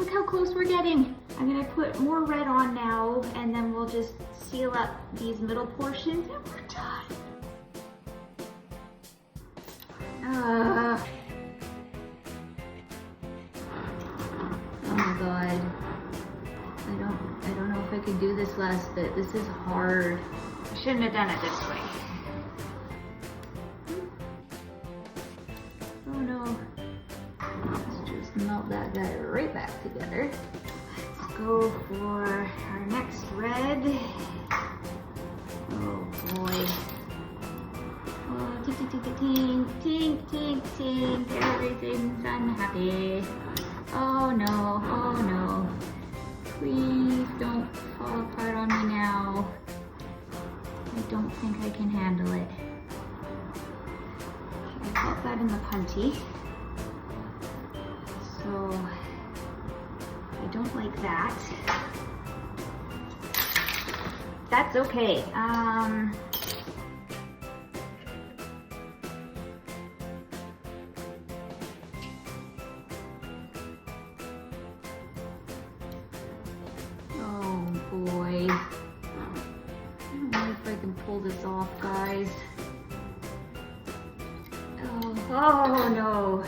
Look how close we're getting. I'm gonna put more red on now, and then we'll just seal up these middle portions, and we're done. Oh my God. I don't know if I could do this last bit. This is hard. I shouldn't have done it this way. Oh no. Let's just melt that guy right back together. Let's go for our next red. Oh boy. Oh, tink, tink, tink, tink, tink, tink, tink. Everything's unhappy. Oh no, oh no. Please don't fall apart on me now. I don't think I can handle it. I got that in the punty. So I don't like that. That's okay. Oh boy. I don't know if I can pull this off, guys. Oh no.